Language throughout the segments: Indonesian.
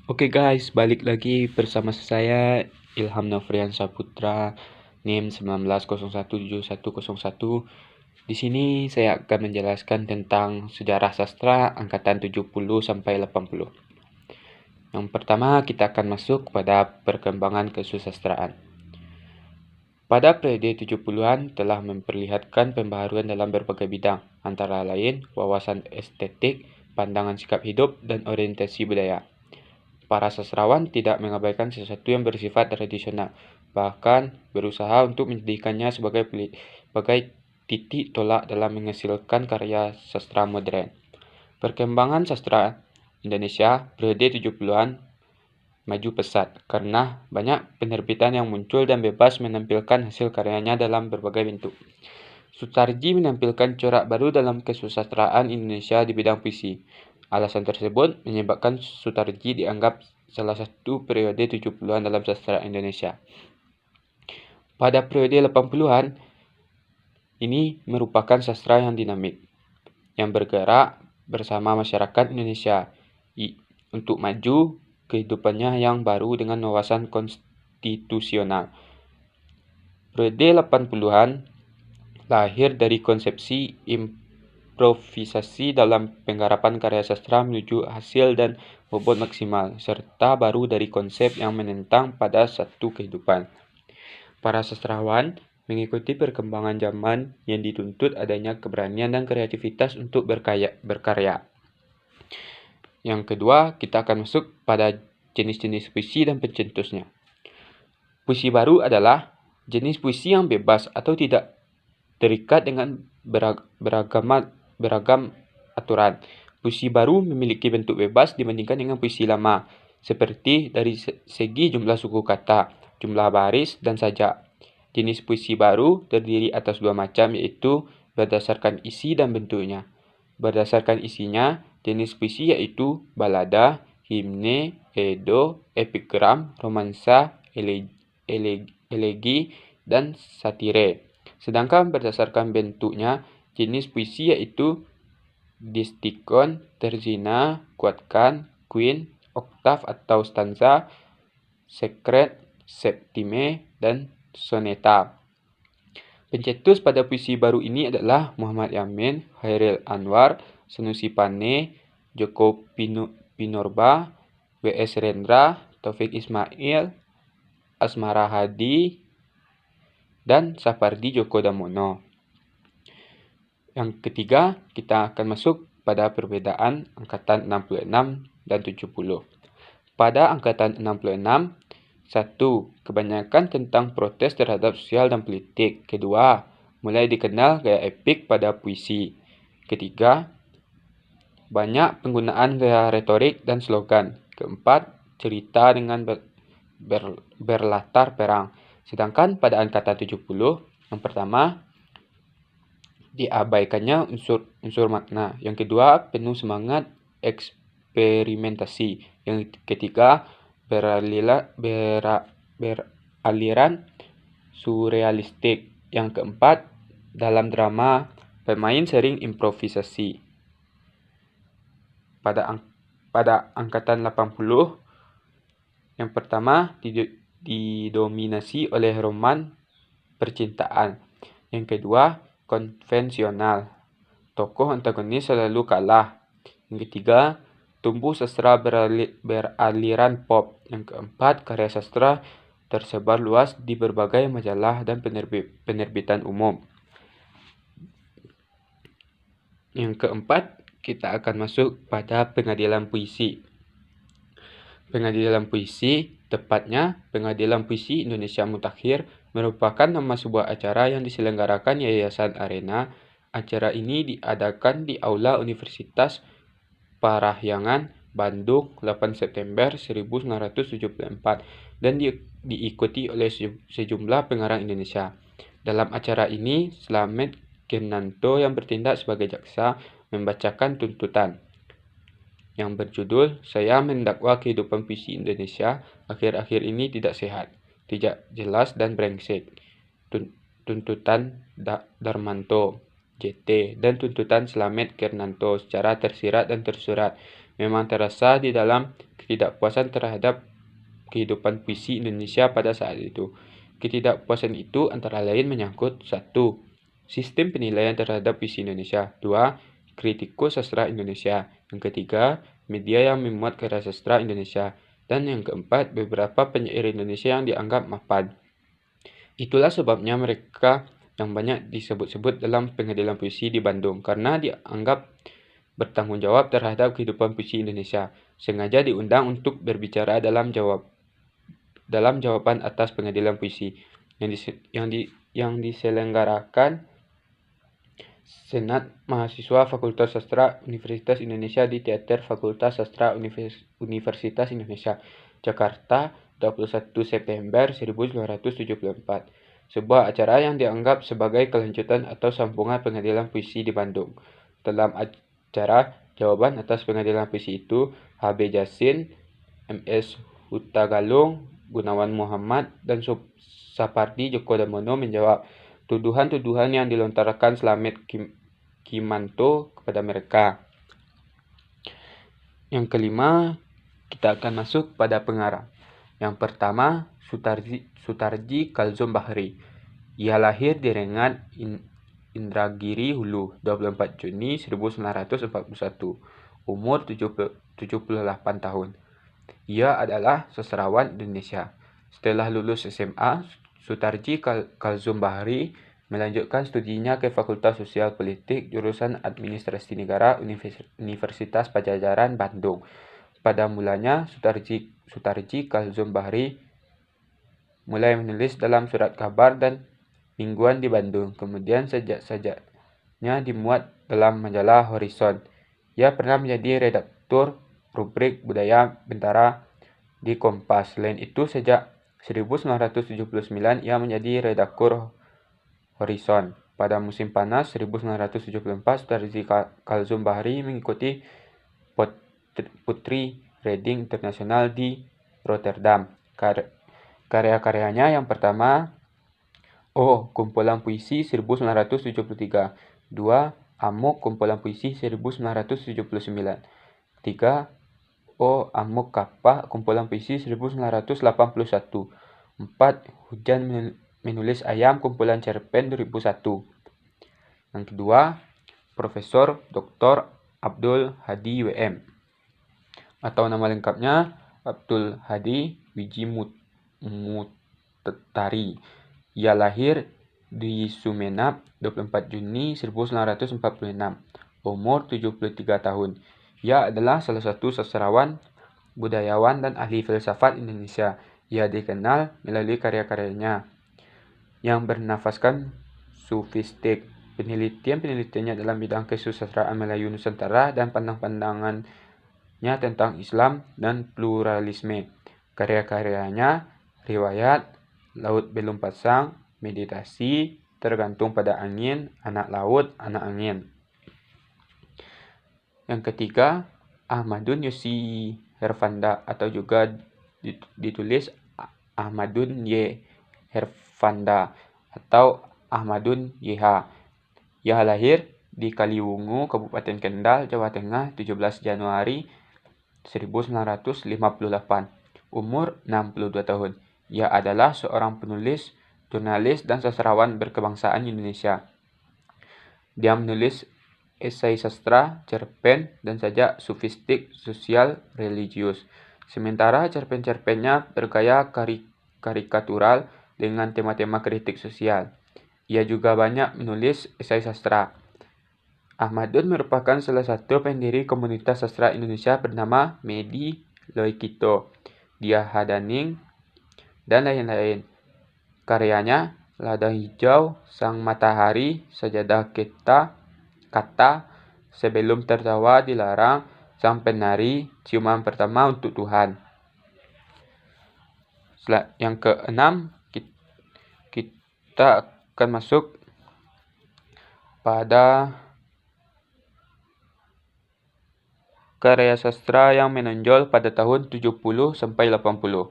Oke guys, balik lagi bersama saya Ilham Nofrian Saputra, NIM 19017101. Di sini saya akan menjelaskan tentang sejarah sastra angkatan 70 sampai 80. Yang pertama, kita akan masuk pada perkembangan kesusastraan. Pada periode 70-an telah memperlihatkan pembaharuan dalam berbagai bidang, antara lain wawasan estetik, pandangan sikap hidup, dan orientasi budaya. Para sastrawan tidak mengabaikan sesuatu yang bersifat tradisional, bahkan berusaha untuk menjadikannya sebagai titik tolak dalam menghasilkan karya sastra modern. Perkembangan sastra Indonesia periode 70-an maju pesat karena banyak penerbitan yang muncul dan bebas menampilkan hasil karyanya dalam berbagai bentuk. Sutarji menampilkan corak baru dalam kesusastraan Indonesia di bidang puisi. Alasan tersebut menyebabkan Sutarji dianggap salah satu periode 70-an dalam sastra Indonesia. Pada periode 80-an, ini merupakan sastra yang dinamik, yang bergerak bersama masyarakat Indonesia untuk maju kehidupannya yang baru dengan wawasan konstitusional. Periode 80-an lahir dari konsepsi improvisasi dalam penggarapan karya sastra menuju hasil dan bobot maksimal, serta baru dari konsep yang menentang pada satu kehidupan. Para sastrawan mengikuti perkembangan zaman yang dituntut adanya keberanian dan kreativitas untuk berkarya. Yang kedua, kita akan masuk pada jenis-jenis puisi dan pencetusnya. Puisi baru adalah jenis puisi yang bebas atau tidak terikat dengan beragam aturan. Puisi baru memiliki bentuk bebas dibandingkan dengan puisi lama, seperti dari segi jumlah suku kata, jumlah baris, dan sajak. Jenis puisi baru terdiri atas dua macam, yaitu berdasarkan isi dan bentuknya. Berdasarkan isinya, jenis puisi yaitu balada, himne, edo, epigram, romansa, elegi, dan satire. Sedangkan berdasarkan bentuknya, jenis puisi yaitu distikon, terzina, kuatkan, queen, oktav atau stanza, sekret, septime, dan soneta. Pencetus pada puisi baru ini adalah Muhammad Yamin, Hairil Anwar, Sanusi Pane, Joko Pinorba, W.S. Rendra, Taufik Ismail, Asmara Hadi, dan Sapardi Djoko Damono. Yang ketiga, kita akan masuk pada perbedaan angkatan 66 dan 70. Pada angkatan 66, 1. Kebanyakan tentang protes terhadap sosial dan politik. Kedua, mulai dikenal gaya epik pada puisi. Ketiga, banyak penggunaan gaya retorik dan slogan. Keempat, cerita dengan berlatar perang. Sedangkan pada angkatan 70, yang pertama, diabaikannya unsur makna. Yang kedua, penuh semangat eksperimentasi. Yang ketiga, beraliran surrealistik. Yang keempat, dalam drama, pemain sering improvisasi. Pada angkatan 80, yang pertama didominasi oleh roman percintaan. Yang kedua, konvensional. Tokoh antagonis selalu kalah. Yang ketiga, tumbuh sastra beraliran pop. Yang keempat, karya sastra tersebar luas di berbagai majalah dan penerbitan umum. Yang keempat, kita akan masuk pada pengadilan puisi. Pengadilan puisi, tepatnya Pengadilan Puisi Indonesia Mutakhir, merupakan nama sebuah acara yang diselenggarakan Yayasan Arena. Acara ini diadakan di Aula Universitas Parahyangan, Bandung, 8 September 1974 dan diikuti oleh sejumlah pengarang Indonesia. Dalam acara ini, Slamet Kirnanto yang bertindak sebagai jaksa membacakan tuntutan yang berjudul "Saya Mendakwa Kehidupan Puisi Indonesia Akhir-akhir Ini Tidak Sehat, Tidak Jelas dan Brengsek", tuntutan Darmanto, JT, dan tuntutan Slamet Kirnanto secara tersirat dan tersurat, memang terasa di dalam ketidakpuasan terhadap kehidupan puisi Indonesia pada saat itu. Ketidakpuasan itu antara lain menyangkut 1. Sistem penilaian terhadap puisi Indonesia. 2. Kritikus sastra Indonesia. Yang ketiga, media yang memuat karya sastra Indonesia. Dan yang keempat, beberapa penyair Indonesia yang dianggap mapan. Itulah sebabnya mereka yang banyak disebut-sebut dalam pengadilan puisi di Bandung, karena dianggap bertanggung jawab terhadap kehidupan puisi Indonesia. Sengaja diundang untuk berbicara dalam jawaban atas pengadilan puisi yang diselenggarakan Senat Mahasiswa Fakultas Sastra Universitas Indonesia di Teater Fakultas Sastra Universitas Indonesia, Jakarta, 21 September 1974. Sebuah acara yang dianggap sebagai kelanjutan atau sambungan pengadilan puisi di Bandung. Dalam acara jawaban atas pengadilan puisi itu, H.B. Jasin, M.S. Hutagalung, Gunawan Muhammad, dan Sapardi Djoko Damono menjawab tuduhan-tuduhan yang dilontarkan Slamet Kimanto kepada mereka. Yang kelima, kita akan masuk pada pengarang. Yang pertama, Sutarji Kalzom Bahri. Ia lahir di Rengat, Indragiri Hulu, 24 Juni 1941. Umur 78 tahun. Ia adalah sastrawan Indonesia. Setelah lulus SMA, Sutarji Kalzom Bahri melanjutkan studinya ke Fakultas Sosial Politik jurusan Administrasi Negara Universitas Padjadjaran Bandung. Pada mulanya, Sutarji Kalzom Bahri mulai menulis dalam surat kabar dan mingguan di Bandung. Kemudian sejak-sajaknya dimuat dalam majalah Horizon. Ia pernah menjadi redaktur rubrik Budaya Bentara di Kompas. Selain itu, sejak 1979 ia menjadi redaktur Horizon. Pada musim panas 1974, Sutarji Kalzom Bahri mengikuti Putri Reading Internasional di Rotterdam. Karya-karyanya yang pertama, kumpulan puisi 1973. 2. Amok, kumpulan puisi 1979. 3. Amok Kapak, kumpulan puisi 1981. 4. Hujan Menulis Ayam, kumpulan cerpen 2001. Yang kedua, Profesor Dr. Abdul Hadi WM, atau nama lengkapnya Abdul Hadi Wiji Mutari. Ia lahir di Sumenab, 24 Juni 1946. Umur 73 tahun. Ia adalah salah satu sastrawan, budayawan, dan ahli filsafat Indonesia. Ia dikenal melalui karya-karyanya yang bernafaskan sufistik. Penelitiannya dalam bidang kesusastraan Melayu Nusantara dan pandang-pandangannya tentang Islam dan pluralisme. Karya-karyanya riwayat, Laut Belum Pasang, Meditasi, Tergantung Pada Angin, Anak Laut, Anak Angin. Yang ketiga, Ahmadun Yosi Herfanda, atau juga ditulis Ahmadun Y. Herfanda atau Ahmadun YH. Ia lahir di Kaliwungu, Kabupaten Kendal, Jawa Tengah, 17 Januari 1958. Umur 62 tahun. Ia adalah seorang penulis, jurnalis, dan sastrawan berkebangsaan Indonesia. Dia menulis esai sastra, cerpen, dan sajak sufistik, sosial, religius. Sementara cerpen-cerpennya bergaya karikatural dengan tema-tema kritik sosial. Ia juga banyak menulis esai sastra. Ahmadun merupakan salah satu pendiri komunitas sastra Indonesia bernama Medi Loikito, Dia Hadaning, dan lain-lain. Karyanya Ladang Hijau, Sang Matahari, Sajadah Kata, Sebelum Tertawa Dilarang, Sang Penari, Ciuman Pertama Untuk Tuhan. Yang keenam, kita akan masuk pada karya sastra yang menonjol pada tahun 70 sampai 80.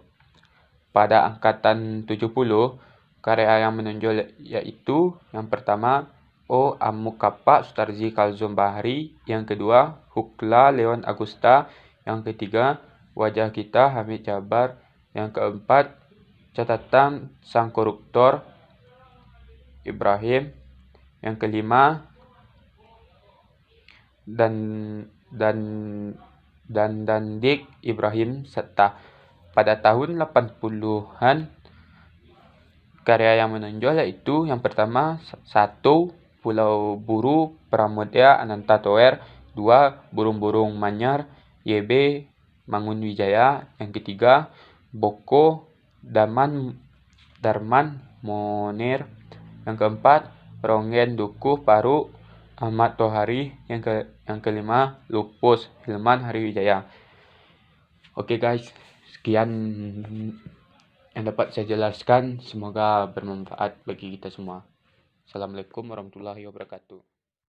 Pada angkatan 70, karya yang menonjol yaitu yang pertama Amok Kapak, Sutarji Kalzom Bahri. Yang kedua, Hukla Leon Agusta. Yang ketiga, wajah kita Hamid Jabar. Yang keempat, catatan sang koruptor Ibrahim. Yang kelima, Dandik Ibrahim serta pada tahun 80-an karya yang menonjol yaitu yang pertama 1. Pulau Buru Pramudia Ananta Toer. 2. Burung-burung Manyar YB Mangunwijaya. Yang ketiga Boko Darman Monir. Yang keempat Rongen Dukuh Paru Ahmad Tohari. Yang kelima Lupus Hilman Hariwijaya. Oke guys, sekian yang dapat saya jelaskan. Semoga bermanfaat bagi kita semua. Assalamualaikum warahmatullahi wabarakatuh.